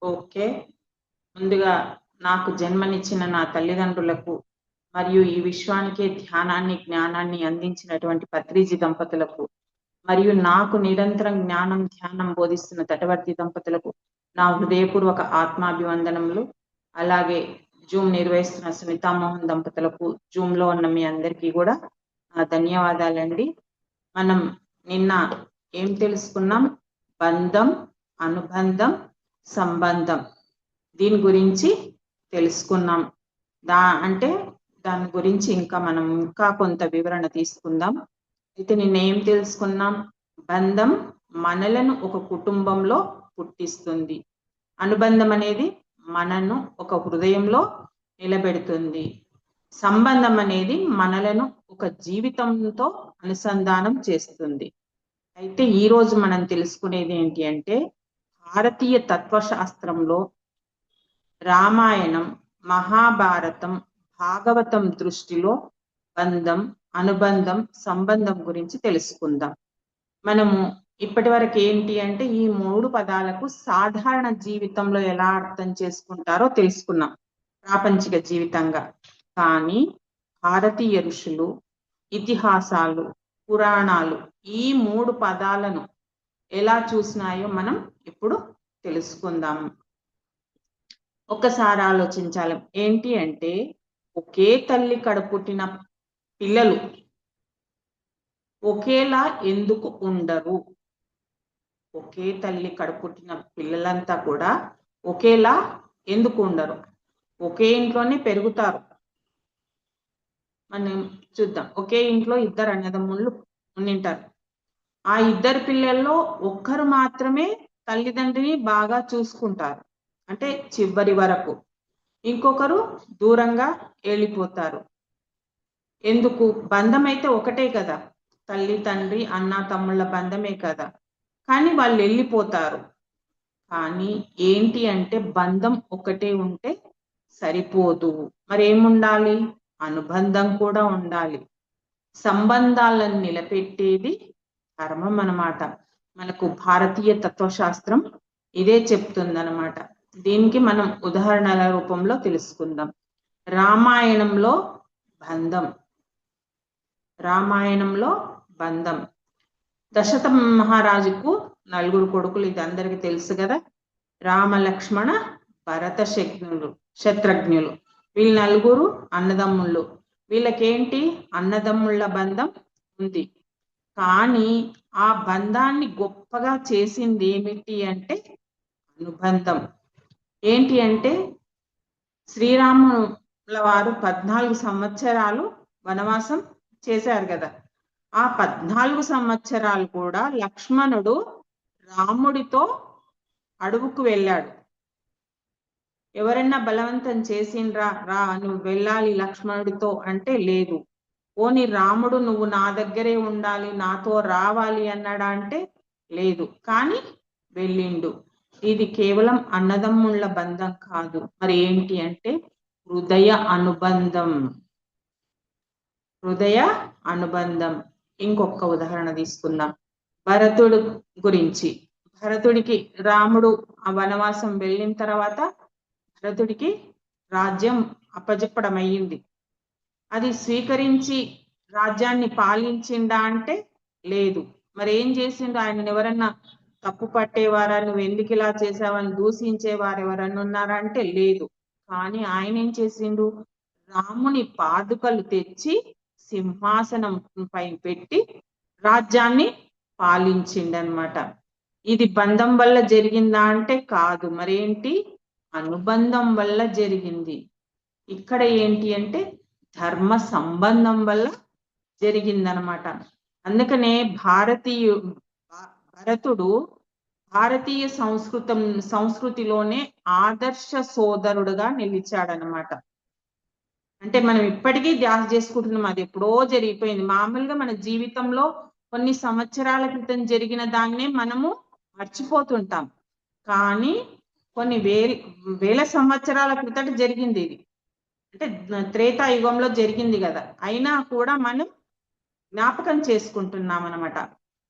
Okay. ముందుగా నాకు జన్మనిచ్చిన నా తల్లిదండ్రులకు, మరియు ఈ విశ్వానికే ధ్యానాన్ని, జ్ఞానాన్ని అందించినటువంటి పత్రిజీ దంపతులకు, మరియు నాకు నిరంతరం జ్ఞానం, ధ్యానం బోధిస్తున్న తటవర్తి దంపతులకు నా హృదయపూర్వక ఆత్మాభివందనములు. అలాగే జూమ్ నిర్వహిస్తున్న సునీతా మోహన్ దంపతులకు, జూమ్‌లో ఉన్న మీ అందరికీ కూడా ధన్యవాదాలండి. మనం నిన్న ఏం తెలుసుకున్నాం? బంధం, అనుబంధం, సంబంధం దీని గురించి తెలుసుకున్నాం. దాని గురించి ఇంకా కొంత వివరణ తీసుకుందాం. అయితే నిన్న ఏం తెలుసుకున్నాం? బంధం మనలను ఒక కుటుంబంలో పుట్టిస్తుంది. అనుబంధం అనేది మనను ఒక హృదయంలో నిలబెడుతుంది. సంబంధం అనేది మనలను ఒక జీవితంతో అనుసంధానం చేస్తుంది. అయితే ఈ రోజు మనం తెలుసుకునేది ఏంటి అంటే, భారతీయ తత్వశాస్త్రంలో రామాయణం, మహాభారతం, భాగవతం దృష్టిలో బంధం, అనుబంధం, సంబంధం గురించి తెలుసుకుందాం. మనము ఇప్పటి వరకు ఏంటి అంటే ఈ 3 పదాలకు సాధారణ జీవితంలో ఎలా అర్థం చేసుకుంటారో తెలుసుకున్నాం, ప్రాపంచిక జీవితంగా. కానీ భారతీయ ఋషులు, ఇతిహాసాలు, పురాణాలు ఈ 3 పదాలను ఎలా చూసినాయో మనం ఇప్పుడు తెలుసుకుందాం. ఒక్కసారి ఆలోచించాలి. ఏంటి అంటే, ఒకే తల్లి కడుపుట్టిన పిల్లలు ఒకేలా ఎందుకు ఉండరు? ఒకే తల్లి కడుపుట్టిన పిల్లలంతా కూడా ఒకేలా ఎందుకు ఉండరు? ఒకే ఇంట్లోనే పెరుగుతారు. మనం చూద్దాం. ఒకే ఇంట్లో 2 అన్నదమ్ముళ్ళు ఉండింటారు. ఆ 2 పిల్లల్లో ఒక్కరు మాత్రమే తల్లిదండ్రిని బాగా చూసుకుంటారు, అంటే చివరి వరకు. ఇంకొకరు దూరంగా వెళ్ళిపోతారు. ఎందుకు? బంధం అయితే ఒకటే కదా, తల్లి, తండ్రి, అన్న, తమ్ముళ్ళ బంధమే కదా. కానీ వాళ్ళు వెళ్ళిపోతారు. కానీ ఏంటి అంటే, బంధం ఒకటే ఉంటే సరిపోదు. మరి ఏముండాలి? అనుబంధం కూడా ఉండాలి. సంబంధాలను నిలబెట్టేది ధర్మం అన్నమాట. మనకు భారతీయ తత్వశాస్త్రం ఇదే చెప్తుందన్నమాట. దీనికి మనం ఉదాహరణల రూపంలో తెలుసుకుందాం. రామాయణంలో బంధం. దశరథ మహారాజుకు 4 కొడుకులు, ఇది అందరికి తెలుసు కదా. రామ, లక్ష్మణ, భరత, శత్రుఘ్నులు. వీళ్ళు 4 అన్నదమ్ముళ్ళు. వీళ్ళకేంటి? అన్నదమ్ముళ్ళ బంధం ఉంది. కానీ ఆ బంధాన్ని గొప్పగా చేసింది ఏమిటి అంటే అనుబంధం. ఏంటి అంటే, శ్రీరాముల వారు 14 సంవత్సరాలు వనవాసం చేశారు కదా. ఆ 14 సంవత్సరాలు కూడా లక్ష్మణుడు రాముడితో అడవుకు వెళ్ళాడు. ఎవరైనా బలవంతం చేసిండ్రా, రా నువ్వు వెళ్ళాలి లక్ష్మణుడితో అంటే లేదు. పోనీ రాముడు నువ్వు నా దగ్గరే ఉండాలి, నాతో రావాలి అన్నాడా అంటే లేదు. కానీ వెళ్ళిండు. ఇది కేవలం అన్నదమ్ముళ్ళ బంధం కాదు, మరి ఏంటి అంటే హృదయ అనుబంధం. ఇంకొక ఉదాహరణ తీసుకుందాం. భరతుడు గురించి. భరతుడికి రాముడు ఆ వనవాసం వెళ్ళిన తర్వాత భరతుడికి రాజ్యం అప్పజెప్పడం అయ్యింది. అది స్వీకరించి రాజ్యాన్ని పాలించిండా అంటే లేదు. మరి ఏం చేసిండు? ఆయన ఎవరన్నా తప్పు పట్టేవారా, నువ్వు ఎందుకు ఇలా చేసావని దూషించేవారు ఎవరన్నా ఉన్నారా అంటే లేదు. కానీ ఆయన ఏం చేసిండు? రాముని పాదుకలు తెచ్చి సింహాసనం పై పెట్టి రాజ్యాన్ని పాలించిండనమాట. ఇది బంధం వల్ల జరిగిందా అంటే కాదు. మరేంటి? అనుబంధం వల్ల జరిగింది. ఇక్కడ ఏంటి అంటే ధర్మ సంబంధం వల్ల జరిగిందనమాట. అందుకనే భరతుడు భారతీయ సంస్కృతిలోనే ఆదర్శ సోదరుడుగా నిలిచాడనమాట. అంటే మనం ఇప్పటికీ ధ్యాస చేసుకుంటున్నాం, అది ఎప్పుడో జరిగిపోయింది. మామూలుగా మన జీవితంలో కొన్ని సంవత్సరాల క్రితం జరిగిన దాన్నే మనము మర్చిపోతుంటాం. కానీ కొన్ని వేల సంవత్సరాల క్రితం జరిగింది ఇది. అంటే త్రేతాయుగంలో జరిగింది కదా, అయినా కూడా మనం జ్ఞాపకం చేసుకుంటున్నాం అనమాట.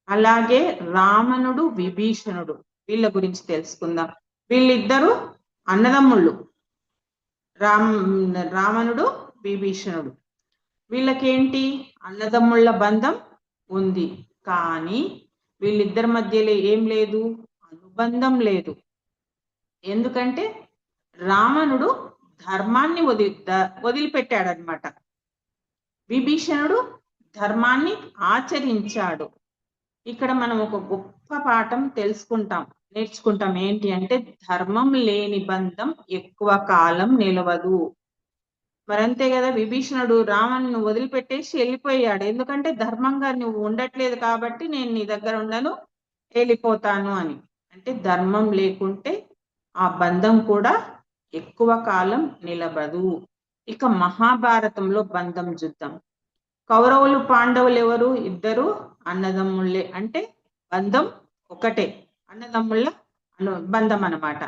అలాగే రావణుడు, విభీషణుడు, వీళ్ళ గురించి తెలుసుకుందాం. వీళ్ళిద్దరూ అన్నదమ్ముళ్ళు, రావణుడు విభీషణుడు. వీళ్ళకేంటి అన్నదమ్ముళ్ళ బంధం ఉంది, కానీ వీళ్ళిద్దరి మధ్యలో ఏం లేదు, అనుబంధం లేదు. ఎందుకంటే రావణుడు ధర్మాన్ని వదిలిపెట్టాడనమాట, విభీషణుడు ధర్మాన్ని ఆచరించాడు. ఇక్కడ మనం ఒక గొప్ప పాఠం నేర్చుకుంటాం. ఏంటి అంటే ధర్మం లేని బంధం ఎక్కువ కాలం నిలవదు. మరంతే కదా, విభీషణుడు రావణ్ణి వదిలిపెట్టేసి వెళ్ళిపోయాడు. ఎందుకంటే ధర్మంగా నువ్వు ఉండట్లేదు కాబట్టి నేను నీ దగ్గర ఉండను, వెళ్ళిపోతాను అని. అంటే ధర్మం లేకుంటే ఆ బంధం కూడా ఎక్కువ కాలం నిలబదు. ఇక మహాభారతంలో బంధం చూద్దాం. కౌరవులు పాండవులు ఎవరు? ఇద్దరు అన్నదమ్ముళ్ళే, అంటే బంధం ఒకటే, అన్నదమ్ముళ్ళ బంధం అన్నమాట.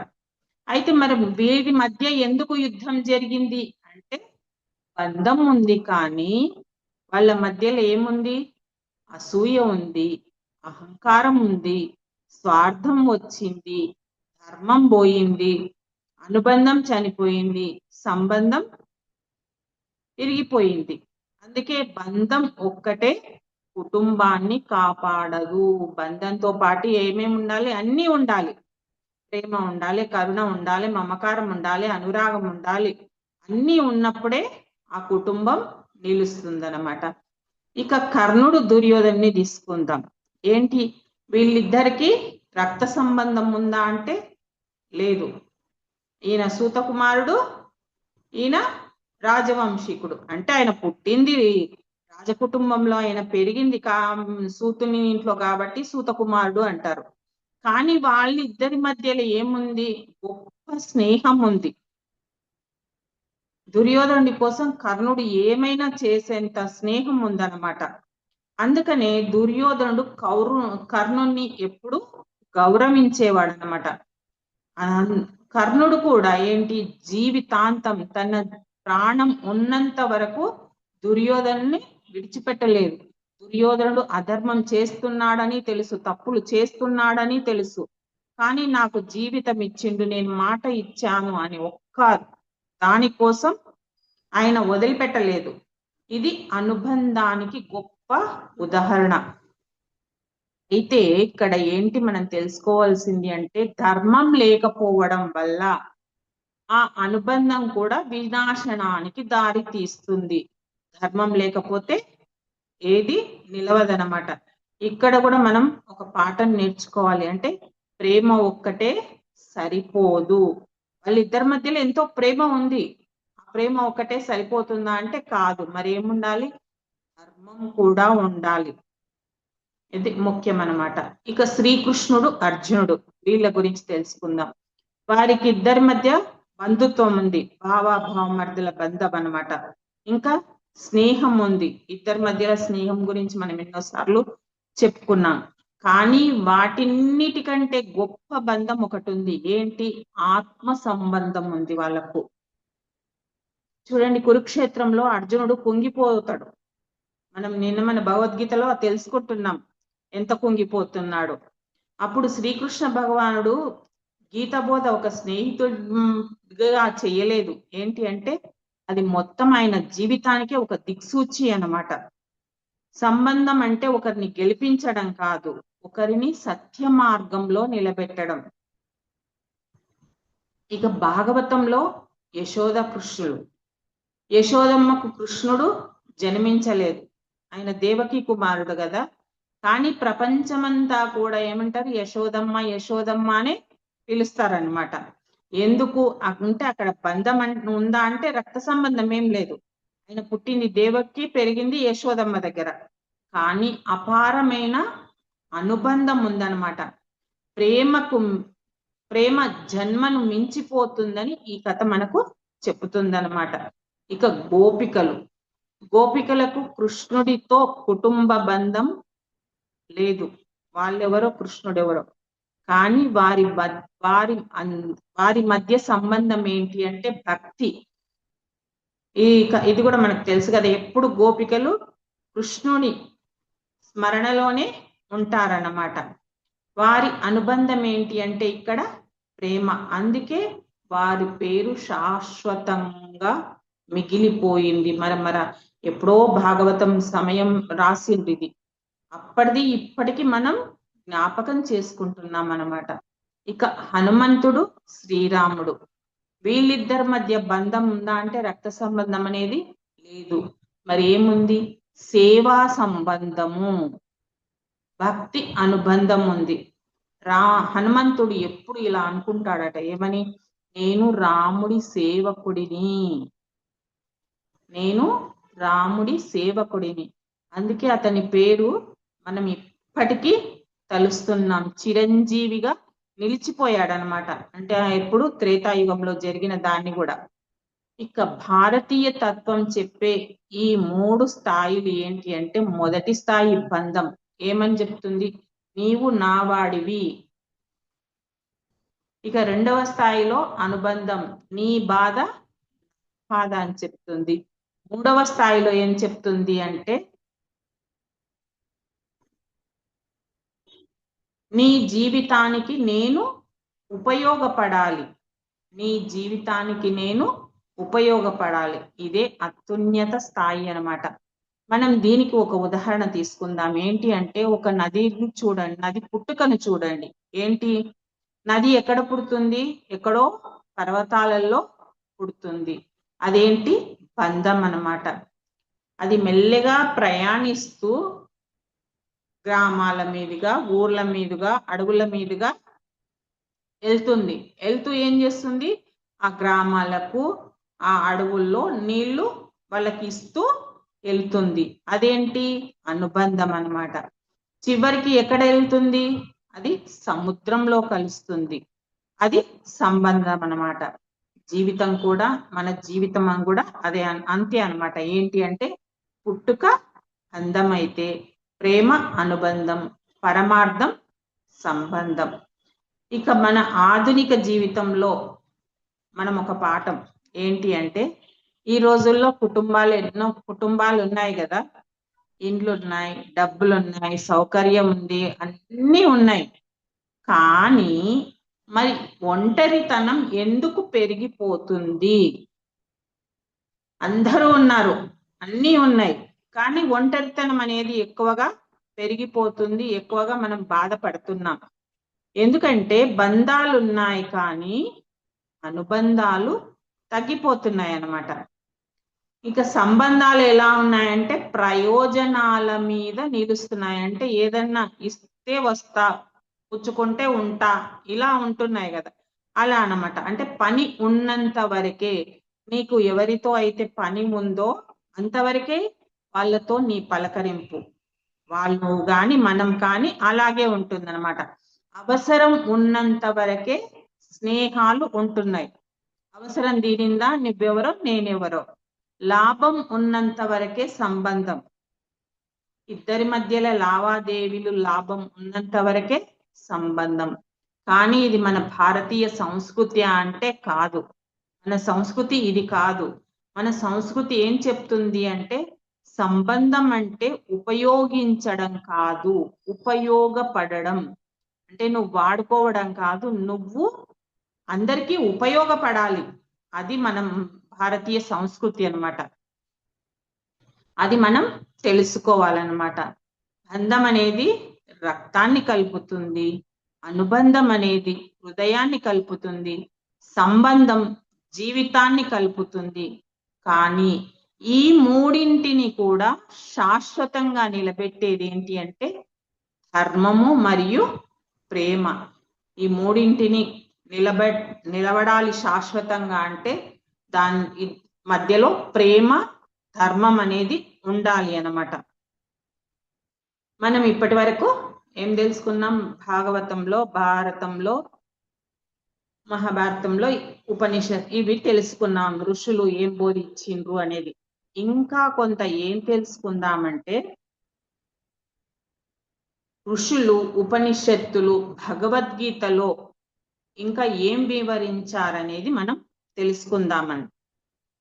అయితే మరి వీరి మధ్య ఎందుకు యుద్ధం జరిగింది అంటే బంధం ఉంది, కానీ వాళ్ళ మధ్యలో ఏముంది, అసూయ ఉంది, అహంకారం ఉంది, స్వార్థం వచ్చింది, ధర్మం పోయింది, అనుబంధం చనిపోయింది, సంబంధం విరిగిపోయింది. అందుకే బంధం ఒక్కటే కుటుంబాన్ని కాపాడదు. బంధంతో పాటు ఏమేమి ఉండాలి, అన్నీ ఉండాలి. ప్రేమ ఉండాలి, కరుణ ఉండాలి, మమకారం ఉండాలి, అనురాగం ఉండాలి. అన్నీ ఉన్నప్పుడే ఆ కుటుంబం నిలుస్తుందన్నమాట. ఇక కర్ణుడు దుర్యోధన్ని తీసుకుందాం. ఏంటి, వీళ్ళిద్దరికి రక్త సంబంధం ఉందా అంటే లేదు. ఈయన సూతకుమారుడు, ఈయన రాజవంశీకుడు. అంటే ఆయన పుట్టింది రాజకుటుంబంలో, ఆయన పెరిగింది సూతుని ఇంట్లో కాబట్టి సూతకుమారుడు అంటారు. కానీ వాళ్ళిద్దరి మధ్యలో ఏముంది, గొప్ప స్నేహం ఉంది. దుర్యోధనుడి కోసం కర్ణుడు ఏమైనా చేసేంత స్నేహం ఉందన్నమాట. అందుకనే దుర్యోధనుడు కర్ణుణ్ణి ఎప్పుడు గౌరవించేవాడు అన్నమాట. కర్ణుడు కూడా ఏంటి, జీవితాంతం తన ప్రాణం ఉన్నంత వరకు దుర్యోధనుని విడిచిపెట్టలేదు. దుర్యోధనుడు అధర్మం చేస్తున్నాడని తెలుసు, తప్పులు చేస్తున్నాడని తెలుసు, కానీ నాకు జీవితం ఇచ్చిండు, నేను మాట ఇచ్చాను అని ఒక్క దానికోసం ఆయన వదిలిపెట్టలేదు. ఇది అనుబంధానికి గొప్ప ఉదాహరణ. అయితే ఇక్కడ ఏంటి మనం తెలుసుకోవాల్సింది అంటే ధర్మం లేకపోవడం వల్ల ఆ అనుబంధం కూడా వినాశనానికి దారి తీస్తుంది. ధర్మం లేకపోతే ఏది నిలవదనమాట. ఇక్కడ కూడా మనం ఒక పాఠం నేర్చుకోవాలి. అంటే ప్రేమ ఒక్కటే సరిపోదు. వాళ్ళిద్దరి మధ్యలో ఎంతో ప్రేమ ఉంది, ఆ ప్రేమ ఒక్కటే సరిపోతుందా అంటే కాదు. మరి ఏముండాలి, ధర్మం కూడా ఉండాలి. ఇది ముఖ్యం అన్నమాట. ఇక శ్రీకృష్ణుడు, అర్జునుడు, వీళ్ళ గురించి తెలుసుకుందాం. వారికి ఇద్దరి మధ్య బంధుత్వం ఉంది, భావమర్దుల బంధం అన్నమాట. ఇంకా స్నేహం ఉంది, ఇద్దరి మధ్యలో స్నేహం గురించి మనం ఎన్నోసార్లు చెప్పుకున్నాం. కానీ వాటిన్నిటికంటే గొప్ప బంధం ఒకటి ఉంది. ఏంటి, ఆత్మ సంబంధం ఉంది వాళ్ళకు. చూడండి, కురుక్షేత్రంలో అర్జునుడు కుంగిపోతాడు. మనం మన భగవద్గీతలో తెలుసుకుంటున్నాం ఎంత కుంగిపోతున్నాడు. అప్పుడు శ్రీకృష్ణ భగవానుడు గీత బోధ ఒక స్నేహితుడిగా చెయ్యలేదు. ఏంటి అంటే అది మొత్తం ఆయన జీవితానికి ఒక దిక్సూచి అన్నమాట. సంబంధం అంటే ఒకరిని గెలిపించడం కాదు, ఒకరిని సత్య మార్గంలో నిలబెట్టడం. ఇక భాగవతంలో యశోద కృష్ణుడు. యశోదమ్మకు కృష్ణుడు జన్మించలేదు, ఆయన దేవకి కుమారుడు కదా. కానీ ప్రపంచమంతా కూడా ఏమంటారు, యశోదమ్మ యశోదమ్మ అనే పిలుస్తారనమాట. ఎందుకు అంటే అక్కడ బంధం ఉందా అంటే రక్త సంబంధం ఏం లేదు. ఆయన పుట్టింది దేవకి, పెరిగింది యశోదమ్మ దగ్గర, కానీ అపారమైన అనుబంధం ఉందన్నమాట. ప్రేమ జన్మను మించిపోతుందని ఈ కథ మనకు చెప్తుందన్నమాట. ఇక గోపికలకు కృష్ణుడితో కుటుంబ బంధం లేదు, వాళ్ళెవరో కృష్ణుడెవరో. కానీ వారి మధ్య సంబంధం ఏంటి అంటే భక్తి. ఇది కూడా మనకు తెలుసు కదా, ఎప్పుడు గోపికలు కృష్ణుని స్మరణలోనే ఉంటారన్నమాట. వారి అనుబంధం ఏంటి అంటే ఇక్కడ ప్రేమ. అందుకే వారి పేరు శాశ్వతంగా మిగిలిపోయింది. మన ఎప్పుడో భాగవతం సమయం రాసింది ఇది. అప్పటిది ఇప్పటికి మనం జ్ఞాపకం చేసుకుంటున్నాం అన్నమాట. ఇక హనుమంతుడు, శ్రీరాముడు, వీళ్ళిద్దరి మధ్య బంధం ఉందా అంటే రక్త సంబంధం అనేది లేదు. మరి ఏముంది? సేవా సంబంధము, భక్తి అనుబంధం ఉంది. హనుమంతుడు ఎప్పుడు ఇలా అనుకుంటాడట, ఏమని? నేను రాముడి సేవకుడిని, నేను రాముడి సేవకుడిని. అందుకే అతని పేరు మనం ఇప్పటికీ తలుస్తున్నాం. చిరంజీవిగా నిలిచిపోయాడనమాట. అంటే ఎప్పుడు త్రేతాయుగంలో జరిగిన దాన్ని కూడా. ఇక భారతీయ తత్వం చెప్పే ఈ 3 స్థాయిలు ఏంటి అంటే, మొదటి స్థాయి బంధం ఏమని చెప్తుంది? నీవు నావాడివి. ఇక రెండవ స్థాయిలో అనుబంధం, నీ బాధ బాధ అని చెప్తుంది. మూడవ స్థాయిలో ఏం చెప్తుంది అంటే, నీ జీవితానికి నేను ఉపయోగపడాలి, నీ జీవితానికి నేను ఉపయోగపడాలి. ఇదే అత్యున్నత స్థాయి అన్నమాట. మనం దీనికి ఒక ఉదాహరణ తీసుకుందాం. ఏంటి అంటే, ఒక నదిని చూడండి, నది పుట్టుకను చూడండి. ఏంటి? నది ఎక్కడ పుడుతుంది? ఎక్కడో పర్వతాలలో పుడుతుంది. అదేంటి? బంధం అన్నమాట. అది మెల్లగా ప్రయాణిస్తూ గ్రామాల మీదుగా, ఊర్ల మీదుగా, అడవుల మీదుగా వెళ్తుంది. వెళ్తూ ఏం చేస్తుంది? ఆ గ్రామాలకు, ఆ అడవుల్లో నీళ్లు వాళ్ళకి ఇస్తూ వెళ్తుంది. అదేంటి? అనుబంధం అన్నమాట. చివరికి ఎక్కడ వెళ్తుంది? అది సముద్రంలో కలుస్తుంది. అది సంబంధం అన్నమాట. జీవితం కూడా, మన జీవితం కూడా అదే అంతే అన్నమాట. ఏంటి అంటే, పుట్టుక అందమైతే ప్రేమ అనుబంధం, పరమార్థం సంబంధం. ఇక మన ఆధునిక జీవితంలో మనం ఒక పాఠం ఏంటి అంటే, ఈ రోజుల్లో ఎన్నో కుటుంబాలు ఉన్నాయి కదా, ఇండ్లు ఉన్నాయి, డబ్బులు ఉన్నాయి, సౌకర్యం ఉంది, అన్నీ ఉన్నాయి. కానీ మరి ఒంటరితనం ఎందుకు పెరిగిపోతుంది? అందరూ ఉన్నారు, అన్నీ ఉన్నాయి, కానీ ఒంటరితనం అనేది ఎక్కువగా పెరిగిపోతుంది, ఎక్కువగా మనం బాధపడుతున్నాం. ఎందుకంటే బంధాలు ఉన్నాయి కానీ అనుబంధాలు తగ్గిపోతున్నాయి అన్నమాట. ఇక సంబంధాలు ఎలా ఉన్నాయంటే, ప్రయోజనాల మీద నిలుస్తున్నాయి. అంటే ఏదన్నా ఇస్తే వస్తా, పుచ్చుకుంటే ఉంటా, ఇలా ఉంటున్నాయి కదా, అలా అన్నమాట. అంటే పని ఉన్నంత వరకే, నీకు ఎవరితో అయితే పని ఉందో అంతవరకే వాళ్ళతో నీ పలకరింపు, వాళ్ళు కానీ మనం కానీ అలాగే ఉంటుందన్నమాట. అవసరం ఉన్నంత వరకే స్నేహాలు ఉంటున్నాయి. అవసరం తీరిందా నువ్వెవరో నేనెవరో. లాభం ఉన్నంత వరకే సంబంధం. ఇద్దరి మధ్యలో లావాదేవీలు, లాభం ఉన్నంత వరకే సంబంధం. కానీ ఇది మన భారతీయ సంస్కృతి అంటే కాదు. మన సంస్కృతి ఇది కాదు. మన సంస్కృతి ఏం చెప్తుంది అంటే, సంబంధం అంటే ఉపయోగించడం కాదు, ఉపయోగపడడం. అంటే నువ్వు వాడుకోవడం కాదు, నువ్వు అందరికీ ఉపయోగపడాలి. అది మనం భారతీయ సంస్కృతి అన్నమాట. అది మనం తెలుసుకోవాలన్నమాట. బంధం అనేది రక్తాన్ని కలుపుతుంది, అనుబంధం అనేది హృదయాన్ని కలుపుతుంది, సంబంధం జీవితాన్ని కలుపుతుంది. కానీ ఈ మూడింటిని కూడా శాశ్వతంగా నిలబెట్టేది ఏంటి అంటే, ధర్మము మరియు ప్రేమ. ఈ మూడింటిని నిలబడాలి శాశ్వతంగా అంటే, దాని మధ్యలో ప్రేమ, ధర్మం అనేది ఉండాలి అన్నమాట. మనం ఇప్పటి వరకు ఏం తెలుసుకున్నాం? భాగవతంలో, భారతంలో, మహాభారతంలో, ఉపనిషత్ ఇవి తెలుసుకున్నాం. ఋషులు ఏం బోధించిండ్రు అనేది. ఇంకా కొంత ఏం తెలుసుకుందామంటే, ఋషులు, ఉపనిషత్తులు, భగవద్గీతలో ఇంకా ఏం వివరించారనేది మనం తెలుసుకుందామని.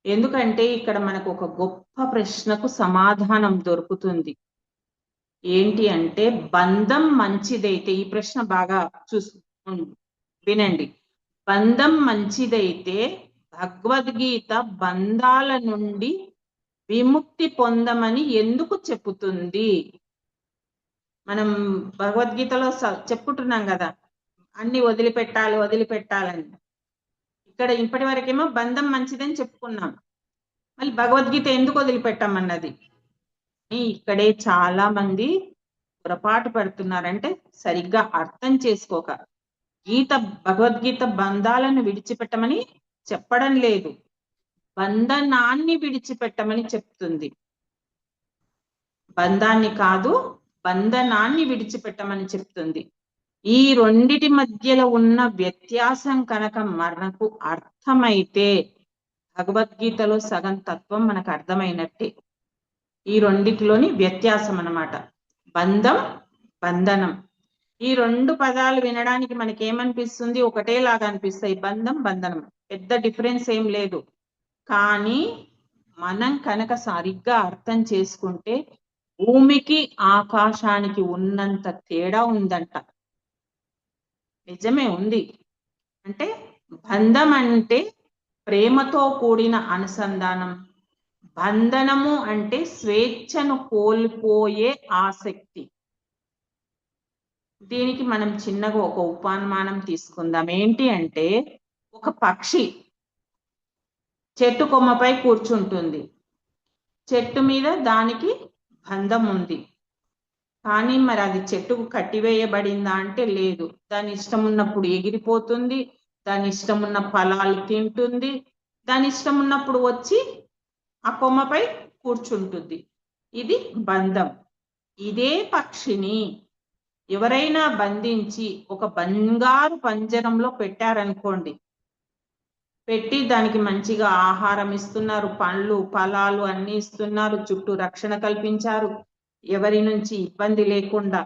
ఎందుకంటే ఇక్కడ మనకు ఒక గొప్ప ప్రశ్నకు సమాధానం దొరుకుతుంది. ఏంటి అంటే, బంధం మంచిదైతే, ఈ ప్రశ్న బాగా వినండి. బంధం మంచిదైతే భగవద్గీత బంధాల నుండి విముక్తి పొందమని ఎందుకు చెప్పుతుంది? మనం భగవద్గీతలో చెప్పుకుంటున్నాం కదా, అన్ని వదిలిపెట్టాలని. ఇక్కడ ఇప్పటి వరకేమో బంధం మంచిదని చెప్పుకున్నాం, మళ్ళీ భగవద్గీత ఎందుకు వదిలిపెట్టమన్నది. ఇక్కడే చాలా మంది పొరపాటు పడుతున్నారంటే సరిగ్గా అర్థం చేసుకోక. భగవద్గీత బంధాలను విడిచిపెట్టమని చెప్పడం లేదు, బంధనాన్ని విడిచిపెట్టమని చెప్తుంది. బంధాన్ని కాదు, బంధనాన్ని విడిచిపెట్టమని చెప్తుంది. ఈ రెండిటి మధ్యలో ఉన్న వ్యత్యాసం కనుక మనకు అర్థమైతే భగవద్గీతలో సగం తత్వం మనకు అర్థమైనట్టే. ఈ రెండిటిలోని వ్యత్యాసం అన్నమాట, బంధం, బంధనం. ఈ రెండు పదాలు వినడానికి మనకి ఏమనిపిస్తుంది? ఒకటేలాగా అనిపిస్తాయి, బంధం, బంధనం, పెద్ద డిఫరెన్స్ ఏం లేదు. కానీ మనం కనుక సరిగ్గా అర్థం చేసుకుంటే భూమికి ఆకాశానికి ఉన్నంత తేడా ఉందంట. నిజమే ఉంది. అంటే బంధం అంటే ప్రేమతో కూడిన అనుసంధానం, బంధనము అంటే స్వేచ్ఛను కోల్పోయే ఆసక్తి. దీనికి మనం చిన్నగా ఒక ఉపమానం తీసుకుందాం. ఏంటి అంటే, ఒక పక్షి చెట్టు కొమ్మపై కూర్చుంటుంది, చెట్టు మీద దానికి బంధం ఉంది, కానీ మరి అది చెట్టుకు కట్టివేయబడిందా అంటే లేదు. దాని ఇష్టం ఉన్నప్పుడు ఎగిరిపోతుంది, దాని ఇష్టం ఉన్న ఫలాలు తింటుంది, దాని ఇష్టం ఉన్నప్పుడు వచ్చి ఆ కొమ్మపై కూర్చుంటుంది. ఇది బంధం. ఇదే పక్షిని ఎవరైనా బంధించి ఒక బంగారు పంజరంలో పెట్టారనుకోండి, పెట్టి దానికి మంచిగా ఆహారం ఇస్తున్నారు, పండ్లు ఫలాలు అన్ని ఇస్తున్నారు, చుట్టూ రక్షణ కల్పించారు, ఎవరి నుంచి ఇబ్బంది లేకుండా.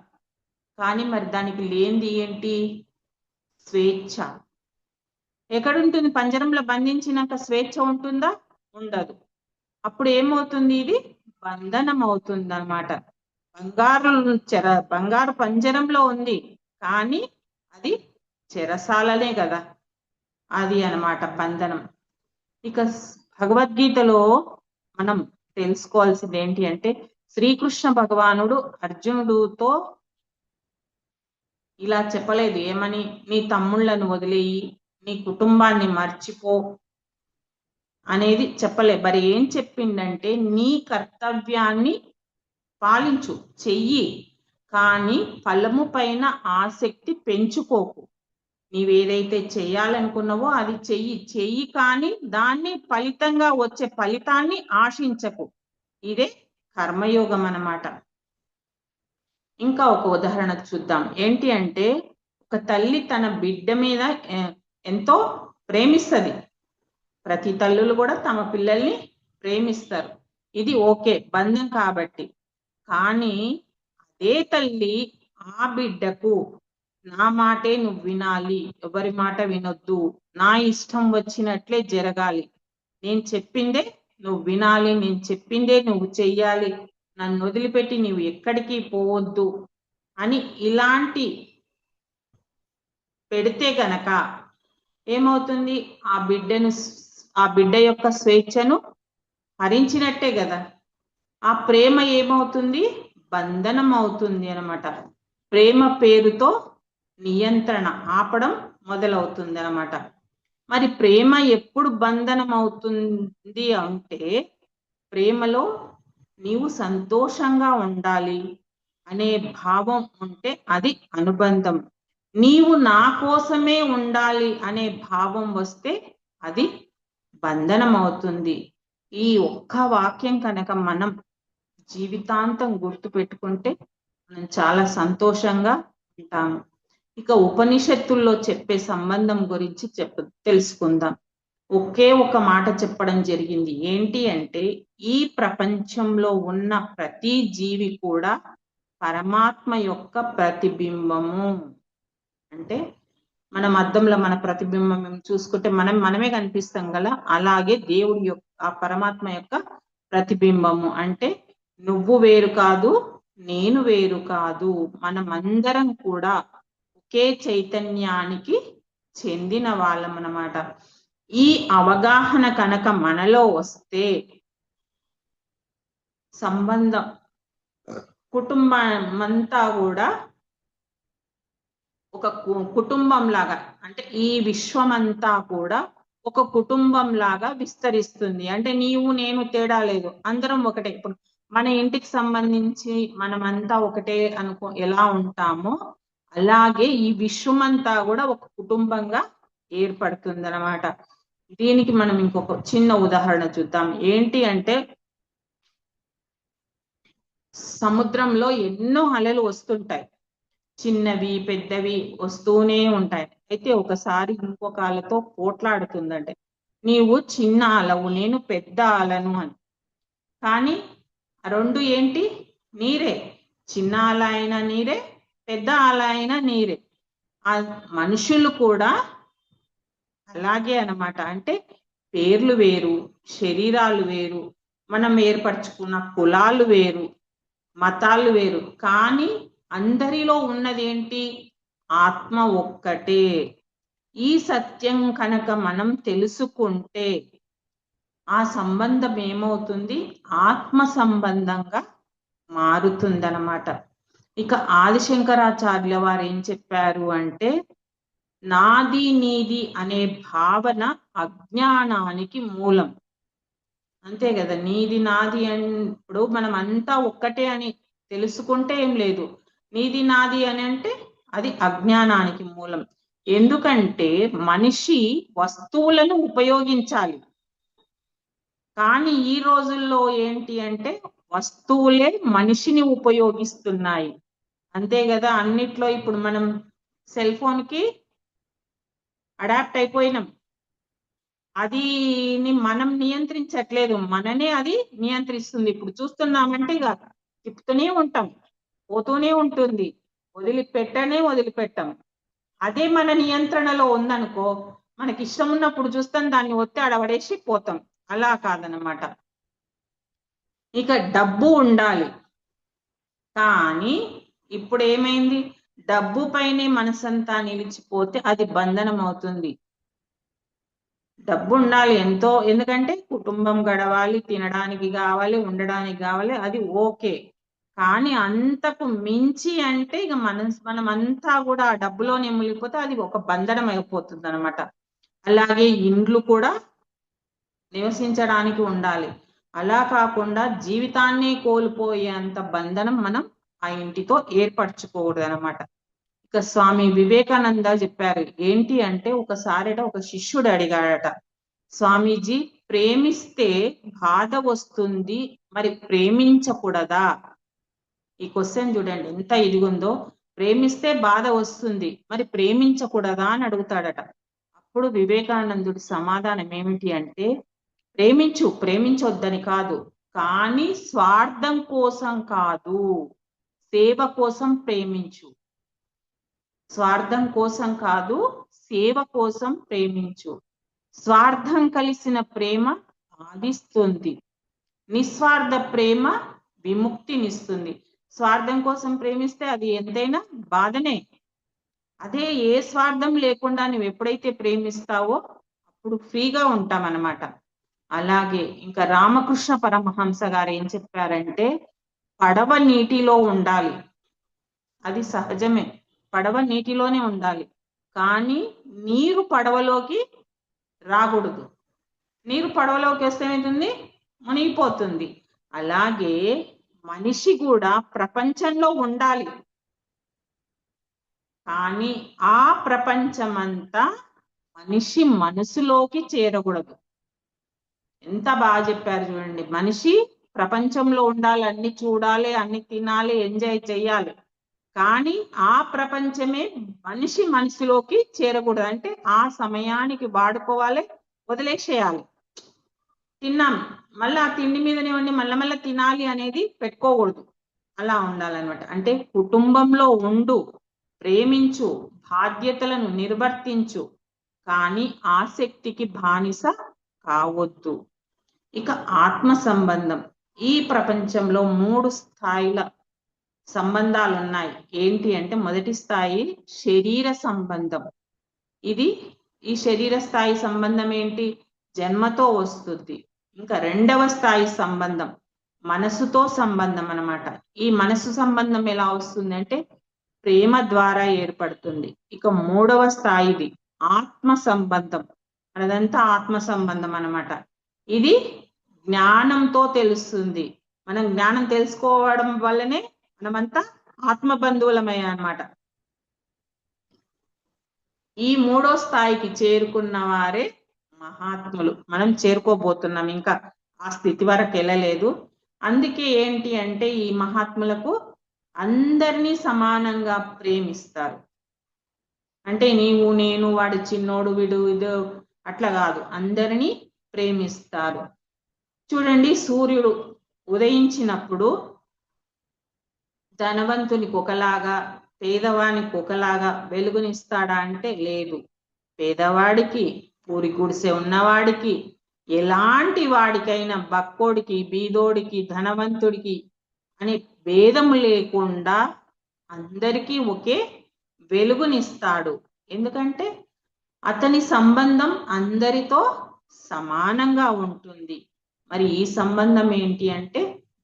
కానీ మరి దానికి లేనిది ఏంటి? స్వేచ్ఛ. ఎక్కడుంటుంది? పంజరంలో బంధించినాక స్వేచ్ఛ ఉంటుందా? ఉండదు. అప్పుడు ఏమవుతుంది? ఇది బంధనం అవుతుంది అన్నమాట. బంగారు పంజరంలో ఉంది, కానీ అది చెరసాలనే కదా, అది అన్నమాట బంధనం. ఇక భగవద్గీతలో మనం తెలుసుకోవాల్సింది ఏంటి అంటే, శ్రీకృష్ణ భగవానుడు అర్జునుడితో ఇలా చెప్పలేదు. ఏమని? నీ తమ్ముళ్లను వదిలేయి, నీ కుటుంబాన్ని మర్చిపో అనేది చెప్పలే. మరి ఏం చెప్పిండంటే, నీ కర్తవ్యాన్ని పాలించు, చెయ్యి, కానీ ఫలము పైన ఆసక్తి పెంచుకోకు. నీవేదైతే చెయ్యాలనుకున్నావో అది చెయ్యి, కానీ దాన్ని ఫలితంగా వచ్చే ఫలితాన్ని ఆశించకు. ఇదే కర్మయోగం అన్నమాట. ఇంకా ఒక ఉదాహరణ చూద్దాం. ఏంటి అంటే, ఒక తల్లి తన బిడ్డ మీద ఎంతో ప్రేమిస్తుంది. ప్రతి తల్లులు కూడా తమ పిల్లల్ని ప్రేమిస్తారు, ఇది ఓకే, బంధం కాబట్టి. కానీ అదే తల్లి ఆ బిడ్డకు నా మాటే నువ్వు వినాలి, ఎవరి మాట వినొద్దు, నా ఇష్టం వచ్చినట్లే జరగాలి, నేను చెప్పిందే నువ్వు వినాలి, నేను చెప్పిందే నువ్వు చెయ్యాలి, నన్ను వదిలిపెట్టి నువ్వు ఎక్కడికి పోవద్దు అని ఇలాంటి పెడితే గనక ఏమవుతుంది? ఆ బిడ్డ యొక్క స్వేచ్ఛను హరించినట్టే కదా. ఆ ప్రేమ ఏమవుతుంది? బంధనం అవుతుంది అన్నమాట. ప్రేమ పేరుతో నియంత్రణ, ఆపడం మొదలవుతుంది అన్నమాట. మరి ప్రేమ ఎప్పుడు బంధనం అవుతుంది అంటే, ప్రేమలో నీవు సంతోషంగా ఉండాలి అనే భావం ఉంటే అది అనుబంధం. నీవు నా కోసమే ఉండాలి అనే భావం వస్తే అది బంధనం అవుతుంది. ఈ ఒక్క వాక్యం కనుక మనం జీవితాంతం గుర్తు పెట్టుకుంటే మనం చాలా సంతోషంగా ఉంటాము. ఇక ఉపనిషత్తుల్లో చెప్పే సంబంధం గురించి తెలుసుకుందాం. ఒకే ఒక మాట చెప్పడం జరిగింది. ఏంటి అంటే, ఈ ప్రపంచంలో ఉన్న ప్రతి జీవి కూడా పరమాత్మ యొక్క ప్రతిబింబము. అంటే మనం అద్దంలో మన ప్రతిబింబం చూసుకుంటే మనమే కనిపిస్తాం కదా, అలాగే దేవుడి యొక్క, ఆ పరమాత్మ యొక్క ప్రతిబింబము. అంటే నువ్వు వేరు కాదు, నేను వేరు కాదు, మనమందరం కూడా ఒకే చైతన్యానికి చెందిన వాళ్ళం అన్నమాట. ఈ అవగాహన కనుక మనలో వస్తే సంబంధం కుటుంబం అంతా కూడా ఒక కుటుంబం లాగా, అంటే ఈ విశ్వం అంతా కూడా ఒక కుటుంబం లాగా విస్తరిస్తుంది. అంటే నీవు నేను తేడా లేదు, అందరం ఒకటే. ఇప్పుడు మన ఇంటికి సంబంధించి మనమంతా ఒకటే అనుకో ఎలా ఉంటామో అలాగే ఈ విశ్వం అంతా కూడా ఒక కుటుంబంగా ఏర్పడుతుంది అన్నమాట. దీనికి మనం ఇంకొక చిన్న ఉదాహరణ చూద్దాం. ఏంటి అంటే సముద్రంలో ఎన్నో అలలు వస్తుంటాయి, చిన్నవి పెద్దవి వస్తూనే ఉంటాయి. అయితే ఒకసారి ఇంకొక అలతో పోట్లాడుతుందంటే నీవు చిన్న అలవు నేను పెద్ద అలను అని. కానీ రెండు ఏంటి? నీరే. చిన్న అల అయినా నీరే, పెద్ద అల అయినా నీరే. ఆ మనుషులు కూడా అలాగే అన్నమాట. అంటే పేర్లు వేరు, శరీరాలు వేరు, మనం ఏర్పరచుకున్న కులాలు వేరు, మతాలు వేరు, కానీ అందరిలో ఉన్నది ఏంటి? ఆత్మ ఒక్కటే. ఈ సత్యం కనుక మనం తెలుసుకుంటే ఆ సంబంధం ఏమవుతుంది? ఆత్మ సంబంధంగా మారుతుందన్నమాట. ఇక ఆదిశంకరాచార్యుల వారు ఏం చెప్పారు అంటే నాది నీది అనే భావన అజ్ఞానానికి మూలం. అంతే కదా, నీది నాది అప్పుడు మనం అంతా ఒక్కటే అని తెలుసుకుంటే ఏం లేదు. నీది నాది అని అంటే అది అజ్ఞానానికి మూలం. ఎందుకంటే మనిషి వస్తువులను ఉపయోగించాలి, కానీ ఈ రోజుల్లో ఏంటి అంటే వస్తువులే మనిషిని ఉపయోగిస్తున్నాయి. అంతే కదా, అన్నిట్లో ఇప్పుడు మనం సెల్ ఫోన్ కి అడాప్ట్ అయిపోయినాం. అది మనం నియంత్రించట్లేదు, మననే అది నియంత్రిస్తుంది. ఇప్పుడు చూస్తున్నామంటే ఇక తిప్పుతూనే ఉంటాం, పోతూనే ఉంటుంది, వదిలిపెట్టాం. అదే మన నియంత్రణలో ఉందనుకో, మనకి ఇష్టం ఉన్నప్పుడు చూస్తాం, దాన్ని ఒత్తి అడవడేసి పోతాం. అలా కాదనమాట. ఇక డబ్బు ఉండాలి, కానీ ఇప్పుడు ఏమైంది? డబ్బు పైనే మనసంతా నిలిచిపోతే అది బంధనం అవుతుంది. డబ్బు ఉండాలి ఎంతో, ఎందుకంటే కుటుంబం గడవాలి, తినడానికి కావాలి, ఉండడానికి కావాలి, అది ఓకే. కానీ అంతకు మించి అంటే ఇక మనం అంతా కూడా ఆ డబ్బులోనే మునిగిపోతే అది ఒక బంధనం అయిపోతుంది అనమాట. అలాగే ఇండ్లు కూడా నివసించడానికి ఉండాలి. అలా కాకుండా జీవితాన్ని కోల్పోయేంత బంధనం మనం ఆ ఇంటితో ఏర్పరచుకోకూడదు అనమాట. ఇక స్వామి వివేకానంద చెప్పారు ఏంటి అంటే, ఒకసారిట ఒక శిష్యుడు అడిగాడట, స్వామీజీ ప్రేమిస్తే బాధ వస్తుంది, మరి ప్రేమించకూడదా? ఈ క్వశ్చన్ చూడండి ఎంత ఇదిగుందో. ప్రేమిస్తే బాధ వస్తుంది, మరి ప్రేమించకూడదా అని అడుగుతాడట. అప్పుడు వివేకానందుడి సమాధానం ఏమిటి అంటే, ప్రేమించొద్దని కాదు, కానీ స్వార్థం కోసం కాదు, సేవ కోసం ప్రేమించు. స్వార్థం కోసం కాదు, సేవ కోసం ప్రేమించు. స్వార్థం కలిసిన ప్రేమ బాధిస్తుంది, నిస్వార్థ ప్రేమ విముక్తినిస్తుంది. స్వార్థం కోసం ప్రేమిస్తే అది ఎంతైనా బాధనే. అదే ఏ స్వార్థం లేకుండా నువ్వు ఎప్పుడైతే ప్రేమిస్తావో అప్పుడు ఫ్రీగా ఉంటామన్నమాట. అలాగే ఇంకా రామకృష్ణ పరమహంస గారు ఏం చెప్పారంటే, పడవ నీటిలో ఉండాలి, అది సహజమే, పడవ నీటిలోనే ఉండాలి, కానీ నీరు పడవలోకి రాకూడదు. నీరు పడవలోకి వస్తే ఏమవుతుంది? మునిగిపోతుంది. అలాగే మనిషి కూడా ప్రపంచంలో ఉండాలి, కానీ ఆ ప్రపంచమంతా మనిషి మనసులోకి చేరకూడదు. ఎంత బాగా చెప్పారు చూడండి. మనిషి ప్రపంచంలో ఉండాలి, అన్ని చూడాలి, అన్ని తినాలి, ఎంజాయ్ చేయాలి, కానీ ఆ ప్రపంచమే మనిషి మనసులోకి చేరకూడదు. అంటే ఆ సమయానికి వాడుకోవాలి, వదిలేసేయాలి. తిన్నాం, మళ్ళీ ఆ తిండి మీదనే ఉండి మళ్ళా తినాలి అనేది పెట్టుకోకూడదు. అలా ఉండాలన్నమాట. అంటే కుటుంబంలో ఉండు, ప్రేమించు, బాధ్యతలను నిర్వర్తించు, కానీ ఆసక్తికి బానిస కావద్దు. ఇక ఆత్మ సంబంధం. ఈ ప్రపంచంలో 3 స్థాయిల సంబంధాలు ఉన్నాయి. ఏంటి అంటే, మొదటి స్థాయి శరీర సంబంధం. ఇది ఈ శరీర స్థాయి సంబంధం ఏంటి, జన్మతో వస్తుంది. ఇంకా రెండవ స్థాయి సంబంధం మనసుతో సంబంధం అన్నమాట. ఈ మనసు సంబంధం ఎలా వస్తుంది అంటే ప్రేమ ద్వారా ఏర్పడుతుంది. ఇక మూడవ స్థాయిది ఆత్మ సంబంధం, అదంతా ఆత్మ సంబంధం అన్నమాట. ఇది జ్ఞానంతో తెలుస్తుంది. మనం జ్ఞానం తెలుసుకోవడం వల్లనే మనమంతా ఆత్మ బంధువులమయ్యా అన్నమాట. ఈ మూడో స్థాయికి చేరుకున్న వారే మహాత్ములు. మనం చేరుకోబోతున్నాం, ఇంకా ఆ స్థితి వరకు వెళ్ళలేదు. అందుకే ఏంటి అంటే ఈ మహాత్ములకు అందరినీ సమానంగా ప్రేమిస్తారు. అంటే నీవు నేను వాడు చిన్నోడు వీడు ఇది అట్లా కాదు, అందరినీ ప్రేమిస్తారు. చూడండి, సూర్యుడు ఉదయించినప్పుడు ధనవంతునికి ఒకలాగా పేదవానికి ఒకలాగా వెలుగునిస్తాడా అంటే లేదు. పేదవాడికి, పూరి గుడిసె ఉన్నవాడికి, ఎలాంటి వాడికైనా, బక్కోడికి, బీదోడికి, ధనవంతుడికి అనే భేదము లేకుండా అందరికీ ఒకే వెలుగునిస్తాడు. ఎందుకంటే అతని సంబంధం అందరితో సమానంగా ఉంటుంది. మరి ఈ సంబంధం ఏంటి అంటే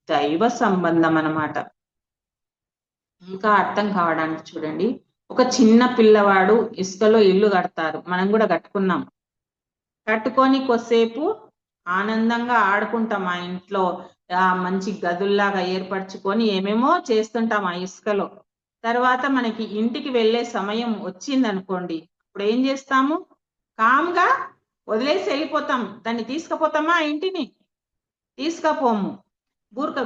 దైవ సంబంధం అన్నమాట. ఇంకా అర్థం కావడానికి చూడండి, ఒక చిన్న పిల్లవాడు ఇసుకలో ఇల్లు కడతారు, మనం కూడా కట్టుకున్నాం. కట్టుకొని కొద్దిసేపు ఆనందంగా ఆడుకుంటాం ఆ ఇంట్లో, మంచి గదుల్లాగా ఏర్పరచుకొని ఏమేమో చేస్తుంటాం ఆ ఇసుకలో. తర్వాత మనకి ఇంటికి వెళ్ళే సమయం వచ్చింది అనుకోండి, ఇప్పుడు ఏం చేస్తాము, కామ్గా వదిలేసి వెళ్ళిపోతాం. దాన్ని తీసుకుపోతామా ఆ ఇంటిని? తీసుకపోము.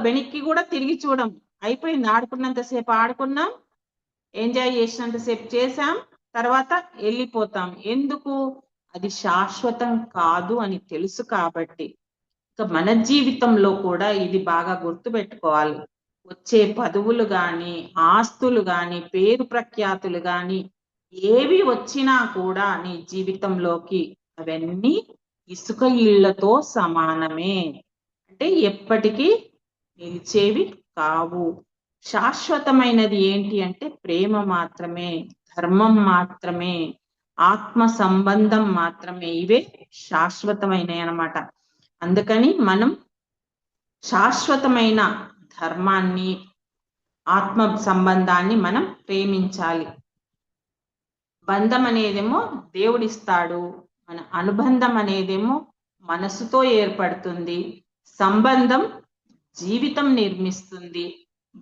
వెనక్కి కూడా తిరిగి చూడం. అయిపోయింది, ఆడుకున్నంతసేపు ఆడుకున్నాం, ఎంజాయ్ చేసినంతసేపు చేసాం, తర్వాత వెళ్ళిపోతాం. ఎందుకు? అది శాశ్వతం కాదు అని తెలుసు కాబట్టి. ఇక మన జీవితంలో కూడా ఇది బాగా గుర్తుపెట్టుకోవాలి. వచ్చే పదవులు గాని, ఆస్తులు గాని, పేరు ప్రఖ్యాతులు గాని ఏవి వచ్చినా కూడా నీ జీవితంలోకి అవన్నీ ఇసుక ఇళ్లతో సమానమే. అంటే ఎప్పటికీ నిలిచేవి కావు. శాశ్వతమైనది ఏంటి అంటే ప్రేమ మాత్రమే, ధర్మం మాత్రమే, ఆత్మ సంబంధం మాత్రమే. ఇవే శాశ్వతమైనవి అన్నమాట. అందుకని మనం శాశ్వతమైన ధర్మాన్ని, ఆత్మ సంబంధాన్ని మనం ప్రేమించాలి. బంధం అనేదేమో దేవుడిస్తాడు, మన అనుబంధం అనేదేమో మనసుతో ఏర్పడుతుంది. సంబంధం జీవితం నిర్మిస్తుంది.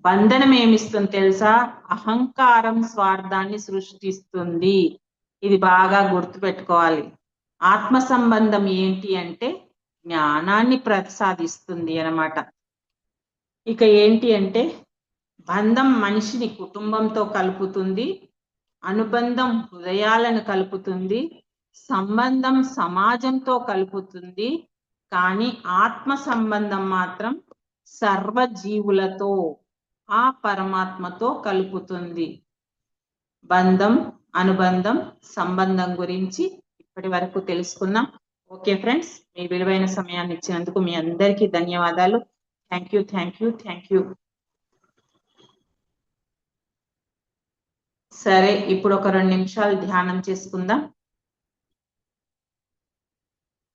బంధనం ఏమిస్తుంది తెలుసా? అహంకారం, స్వార్థాన్ని సృష్టిస్తుంది. ఇది బాగా గుర్తుపెట్టుకోవాలి. ఆత్మ సంబంధం ఏంటి అంటే జ్ఞానాన్ని ప్రసాదిస్తుంది అన్నమాట. ఇక ఏంటి అంటే బంధం మనిషిని కుటుంబంతో కలుపుతుంది, అనుబంధం హృదయాలను కలుపుతుంది, సంబంధం సమాజంతో కలుపుతుంది. కానీ ఆత్మ సంబంధం మాత్రం సర్వజీవులతో, ఆ పరమాత్మతో కలుపుతుంది. బంధం, అనుబంధం, సంబంధం గురించి ఇప్పటి వరకు తెలుసుకున్నాం. ఓకే ఫ్రెండ్స్, మీ విలువైన సమయాన్ని ఇచ్చినందుకు మీ అందరికీ ధన్యవాదాలు. Thank you, thank you, thank you. సరే, ఇప్పుడు ఒక 2 నిమిషాలు ధ్యానం చేసుకుందాం.